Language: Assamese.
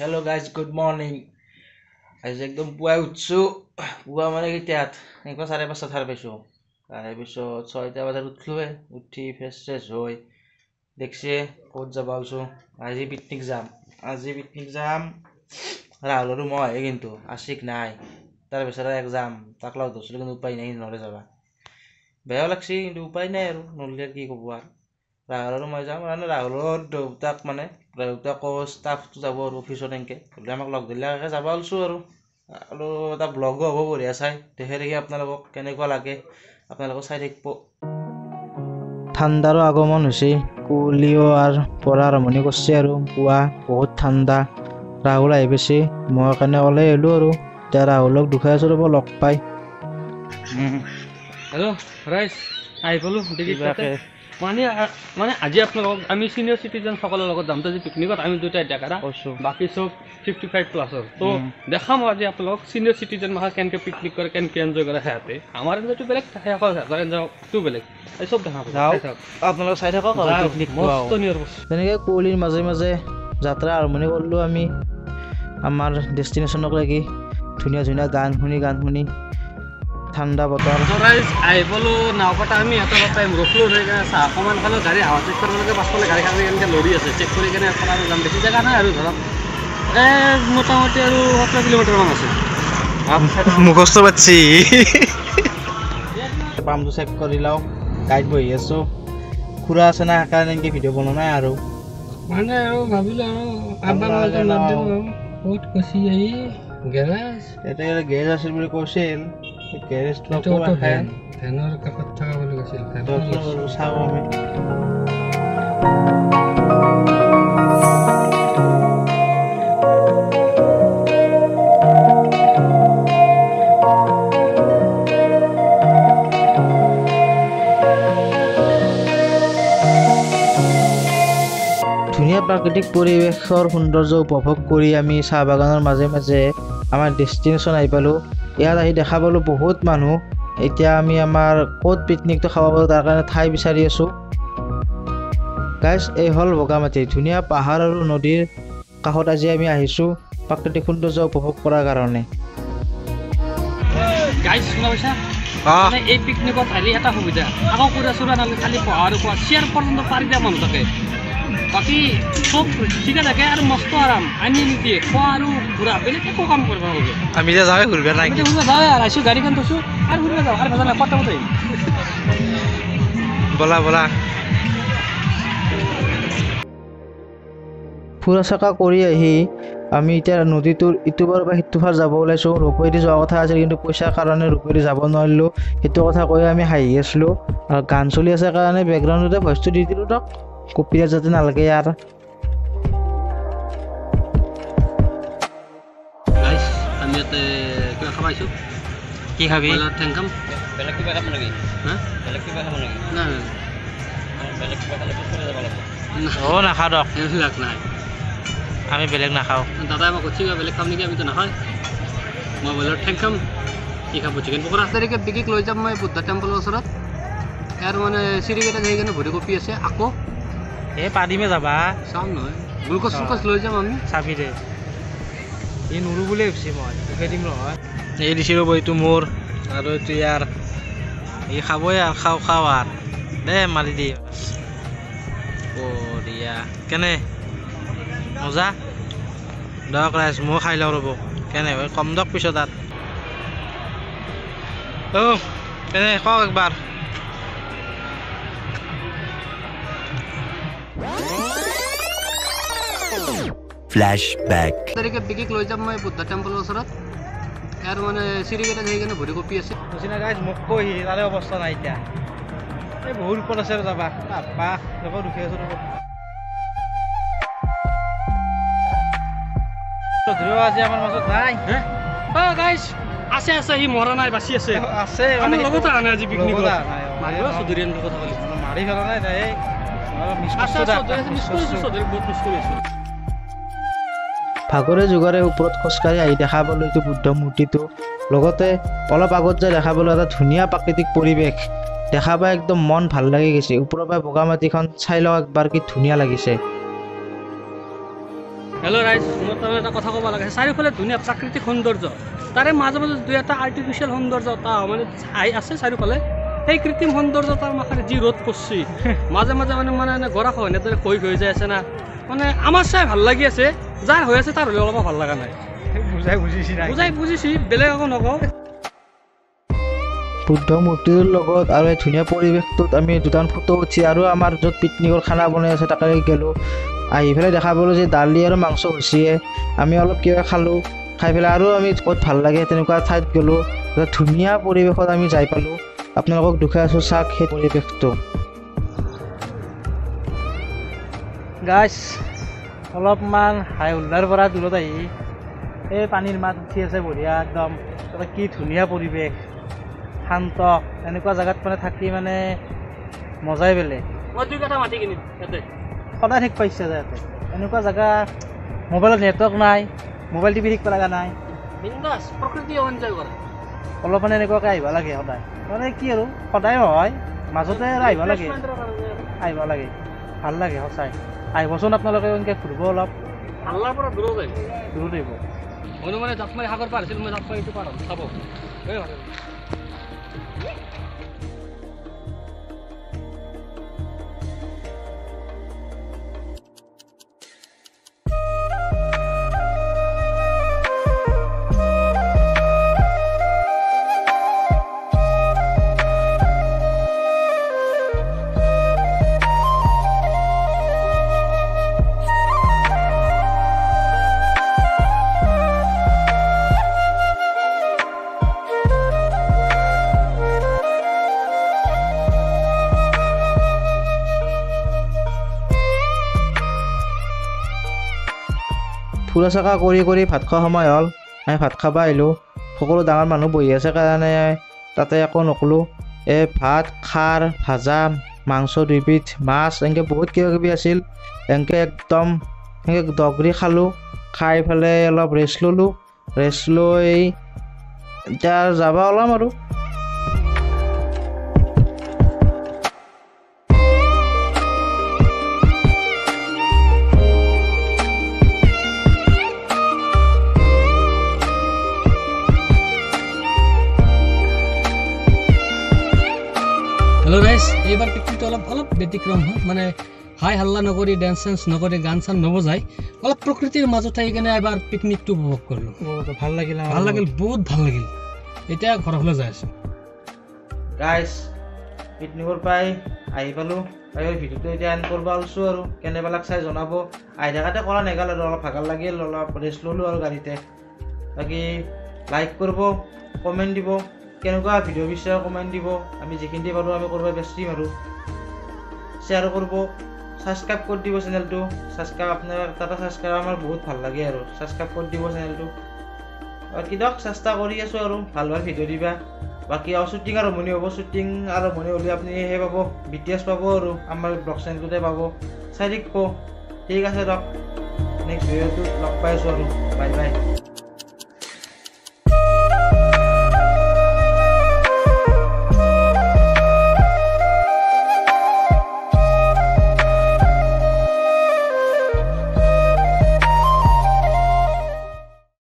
Hello guys, good morning. আজি একদম পুৱাই উঠছো। পুৱা মানে কেতিয়াত একবাৰ 5:30 সাৰ পাইছোঁ। তাৰপিছত 6টা বজাত উঠলোৱে। উঠি ফ্ৰেছ হৈ দেখছে ক'ত যাব ওলছো। আজি পিকনিক যাম। ৰাহুল আৰু মই কিন্তু আশিক নাই। তাৰপিছত এক্সাম তাক লগ ধৰিছিলোঁ কিন্তু উপায় নাই, নৰে যাবা। বেয়াও লাগছি কিন্তু উপায় নাই আৰু নললে কি ক'ব আৰু। ৰাহুল আৰু মই যাম মানে ৰাহুলৰ দেউতাক মানে দেউতাকৰ ষ্টাফটো যাব আৰু অফিচত এনেকৈ হ'লে আমাক লগ ধৰিলে যাব ওলছোঁ আৰু এটা ব্লগো হ'ব বঢ়িয়া চাই দেখি আপোনালোকক কেনেকুৱা লাগে আপোনালোকক চাই থাকিব। ঠাণ্ডাৰো আগমন হৈছে, কুঁৱলীও আৰু পৰা আৰম্ভণি কৰিছে আৰু পুৱা বহুত ঠাণ্ডা। ৰাহুল আহি পাইছে, মই কাৰণে ওলাই আহিলোঁ আৰু এতিয়া ৰাহুলক দুখাই আছোঁ ৰ'ব লগ পাই। হেল্ল' ৰাইজ আহি পালোঁ মানে আজি আপোনালোকক আমি চিনিয়ৰ চিটিজেন সকলৰ লগত যাম। আজি পিকনিকত আমি দুটাই ডেকাৰা বাকী চব 55 প্লাছৰ। তো দেখাম আজি আপোনালোকক চিনিয়ৰ চিটিজেন মাখা কেনেকৈ পিকনিক কৰে, কেনেকৈ এনজয় কৰে সিহঁতে। আমাৰ এনজয়টো বেলেগ, সিহঁতৰ এনজয়টো বেলেগ। এই চব দেখাম আপোনালোকে চাই থাকক। তেনেকৈ কুঁৱলীৰ মাজে মাজে যাত্ৰা আৰম্ভণি কৰিলোঁ আমি আমাৰ ডেষ্টিনেশ্যনক লাগি। ধুনীয়া ধুনীয়া গান শুনি ঠাণ্ডা বতৰ। ৰাইজ আহি পালোঁ নাওকটা আমি এটা টাইম ৰখলোঁ হৈ কিনে চাহ অকণমান খালোঁ। গাড়ী হাৱা চেক কৰিবলৈকে পাছফালে গাড়ীখন এনেকৈ লৰি আছে, চেক কৰি কিনে এখন আৰু যাম। বেছি জেগা নাই আৰু ধৰক মোটামুটি আৰু 17 কিলোমিটাৰমান আছে। মুখস্থ পাচ্ছি পামটো চেক কৰি লওঁ। গাড়ীত বহি আছোঁ, খুৰা আছে না সেইকাৰণে এনেকৈ ভিডিঅ' বনোৱা নাই আৰু মানে আৰু ভাবিলোঁ আৰু ক'ত কৈছি আহি গেৰাজ এতিয়া গেৰেজ আছিল বুলি কৈছিল। গেৰেজটো ফেনৰ কাষত থকা বুলি কৈছিল। চাওঁ আমি ধুনীয়া প্ৰাকৃতিক পৰিৱেশৰ সৌন্দৰ্য উপভোগ কৰি আমি চাহ বাগানৰ মাজে মাজে আমাৰ ডেষ্টিনেশ্যন আহি পালোঁ। ইয়াত আহি দেখা পালোঁ বহুত মানুহ। এতিয়া আমি আমাৰ ক'ত পিকনিকটো খাব পাৰোঁ তাৰ কাৰণে ঠাই বিচাৰি আছোঁ। গাইজ এই হ'ল বগামাটি। ধুনীয়া পাহাৰ আৰু নদীৰ কাষত আজি আমি আহিছোঁ প্ৰাকৃতিক সৌন্দৰ্য উপভোগ কৰাৰ কাৰণে। গাইজ শুনা পাইছা? এই পিকনিকত আহিলে এটা সুবিধা, আকৌ কুৰা চুৰা নালাগে, খালি পাহাৰ চেয়াৰ পৰ্যন্ত পাৰি দিয়া মানুহ থাকে। বাকী চব ঠিকে থাকে আৰু মস্ত আৰাম। আনি নিদিয়ে খোৱা আৰু ঘূৰা বেলেগ একো কাম কৰিব নালাগে। আমি যে যাওঁৱে ঘূৰিব নাই, যাওঁৱে আৰু আহিছোঁ গাড়ীখন থৈছোঁ আৰু ঘূৰিব যাওঁ আৰু ভেজা নাই কটা মতে বলা ফুৰা চকা কৰি আহি আমি এতিয়া নদীটোৰ ইটো পাৰ বা সিটো পাৰ যাব ওলাইছোঁ। ৰূপেদি যোৱা কথা আছিল কিন্তু পইচাৰ কাৰণে ৰূপেদি যাব নোৱাৰিলোঁ। সেইটো কথা কৈ আমি হাঁহি আছিলোঁ আৰু গান চলি আছে কাৰণে বেকগ্ৰাউণ্ডতে ভইচটো দি দিলোঁ তাক, কপিৰাইট যাতে নালাগে ইয়াৰ। আমি ইয়াতে কিবা খাব আহিছোঁ। কি খাবি? ঠেং খাম। বেলেগ কিবা খাব নেকি? নাই নাখাওঁ দক, এইবিলাক নাই। আমি বেলেগ নাখাওঁ। দাদাই মই কৈছোঁ বেলেগ খাম নেকি? আমিতো নাখায়। মই বইলাৰ ঠেং খাম। কি খাব? চিকেন পকৰা। তাৰিখে বিকিক লৈ যাম মই বুদ্ধা টেম্পলৰ ওচৰত। ইয়াৰ মানে চিৰিকেইটা যাই কিনে ভৰি কপি আছে আকৌ। এই পাৰিমে যাবা চাম নহয়, গ্লুক'জ চুক'জ লৈ যাম আমি। চাবি দে এই নোৰো বুলি ভাবিছি মই উঠাই দিম নহয়। এই দিছি ৰ'ব, এইটো মোৰ আৰু এইটো ইয়াৰ। এই খাবই আৰু খাওঁ আৰু দে মাৰি দি দিয়া কেনে মজা দক ৰাইজ। মই খাই লওঁ ৰ'ব কেনে হয় কম দক পিছত তাত। কেনে কওক একবাৰ। ফ্লেশ্ববেক। তাৰিখে বিকিক লৈ যাম মই বুদ্ধা টেম্পলৰ ওচৰত। ইয়াৰ মানে চিৰিকেইটা যাই কিনে ভৰি কপি আছে। নিচিনা গাইজ মোক কৈ তাৰে অৱস্থা নাই এতিয়া। এই বহুত ওপৰত আছে যাবা বাপ্পা যাব দুখি আছোঁ ৰ'ব। আজি আমাৰ মাজত নাই। গাইজ আছে সি মৰা নাই, বাচি আছে। আমাৰ লগত আনে আজি পিকনিক মাৰি পেলা নাই ভাগৰে যুগৰে ওপৰত খোজকাঢ়ি আহি দেখা পালোঁ এইটো বুদ্ধ মূৰ্তিটো। লগতে অলপ আগত যে দেখা পালোঁ এটা ধুনীয়া প্ৰাকৃতিক পৰিৱেশ দেখা পাই একদম মন ভাল লাগি গৈছে। ওপৰৰ পৰা বগামাটিখন চাই লওঁ একবাৰ, কি ধুনীয়া লাগিছে। হেল্ল' ৰাইজ, মোৰ তাৰমানে এটা কথা ক'ব লাগে। চাৰিওফালে ধুনীয়া প্ৰাকৃতিক সৌন্দৰ্য, তাৰে মাজে মাজে দুই এটা আৰ্টিফিচিয়েল সৌন্দৰ্যতা মানে আছে চাৰিওফালে। সেই কৃত্ৰিম সৌন্দৰ্যতাৰ মাজে যি ৰ'দ পৰছি মাজে মাজে মানে গৰাখহনীয়া এনেদৰে হৈ যাই আছে না, মানে আমাৰ চাই ভাল লাগি আছে, যাৰ হৈ আছে তাৰ হ'লে অলপ ভাল লগা নাই। বুজিছি বেলেগ একো নকওঁ। বুদ্ধ মূৰ্তিৰ লগত আৰু এই ধুনীয়া পৰিৱেশটোত আমি দুটামান ফটো উঠি আৰু আমাৰ য'ত পিকনিকৰ খানা বনাই আছে তাকে গ'লোঁ। আহি পেলাই দেখা পালোঁ যে দালি আৰু মাংস হৈছিয়ে, আমি অলপ কিবা খালোঁ, খাই পেলাই আৰু আমি ক'ত ভাল লাগে তেনেকুৱা ঠাইত গ'লোঁ। ধুনীয়া পৰিৱেশত আমি যাই পালোঁ। আপোনালোকক দেখুৱাই আছোঁ, চাওক সেই পৰিৱেশটো। গাইছ, অলপমান হাই হুল্লাৰ পৰা দূৰত আহি এই পানীৰ মাত উঠি আছে বঢ়িয়া একদম। তাতে কি ধুনীয়া পৰিৱেশ, শান্ত। এনেকুৱা জেগাত মানে থাকি মানে মজাই বেলেগ। মই দুই কথা মাতি কিনিম ইয়াতে সদায় ঠিক পাইছে ইয়াতে। এনেকুৱা জেগা, মোবাইলত নেটৱৰ্ক নাই, মোবাইল টিভি শিকিব লগা নাই, বিন্দাছ প্ৰকৃতি এনজয় কৰা। অলপ মানে এনেকুৱাকৈ আহিব লাগে সদায়। মানে কি আৰু সদায় নহয়, মাজতে আৰু আহিব লাগে, ভাল লাগে সঁচাই। আহিবচোন আপোনালোকে এনেকৈ ঘূৰিব, অলপ হাল্লাৰ পৰা দূৰত আহিব। দূৰত আহিব। মনে মনে জাপ মাৰি সাগৰ পাৰ হৈছিল, মই জাপ মাৰি এইটো পাৰ হ'ম চাব। এই ভাল ফুৰা চকা কৰি কৰি ভাত খোৱা সময় হ'ল। আমি ভাত খাব আহিলোঁ। সকলো ডাঙৰ মানুহ বহি আছে কাৰণে তাতে একো নকলোঁ। ভাত, খাৰ, ভাজা, মাংস 2 পিচ, মাছ, এনেকৈ বহুত কিবা কিবি আছিল। এনেকৈ একদম দগৰি খালোঁ। খাই পেলাই অলপ ৰেষ্ট ল'লোঁ। ৰেষ্ট লৈ এতিয়া যাব ওলাম আৰু। হেল্ল' গাইজ, এইবাৰ পিকনিকটো অলপ ব্যতিক্ৰম হয়। মানে হাই হাল্লা নকৰি, ডেন্স চেন্স নকৰি, গান চান নবজাই অলপ প্ৰকৃতিৰ মাজত থাকি কেনে এবাৰ পিকনিকটো উপভোগ কৰিলোঁ। ভাল লাগিল, বহুত ভাল লাগিল। এতিয়া ঘৰৰ ফালে যাই আছোঁ। গাইজ, পিকনিকৰ পৰাই আহি পালোঁ। ভিডিঅ'টো এতিয়া এণ্ড কৰিব ওলাইছোঁ আৰু কেনেবালাক চাই জনাব। আহি থাকাতে কৰা নেগাল আৰু অলপ ভাগৰ লাগিল, অলপ ৰেষ্ট ল'লোঁ আৰু গাড়ীতে। বাকী লাইক কৰিব, কমেণ্ট দিব, কেনেকুৱা ভিডিঅ' বিচাৰে কমেণ্ট দিব। আমি যিখিনি পাৰোঁ আমি কৰিব বেষ্টিম আৰু শ্বেয়াৰ কৰিব, ছাবস্ক্ৰাইব কৰি দিব চেনেলটো। আপোনাৰ তাতে ছাবস্ক্ৰাইব আমাৰ বহুত ভাল লাগে আৰু ছাবস্ক্ৰাইব কৰি দিব চেনেলটো। বাকী দিয়ক, চেষ্টা কৰি আছোঁ আৰু ভাল ভাল ভিডিঅ' দিবা। বাকী শ্বুটিং আৰম্ভণি হ'ব। শ্বুটিং আৰম্ভণি হ'লে আপুনি সেই পাব, BTS পাব আৰু আমাৰ ব্লগ চেনেলটোতে পাব। চাই থাকিব। ঠিক আছে দিয়ক, নেক্সট ভিডিঅ'টোত লগ পাই আছোঁ আৰু বাই বাই।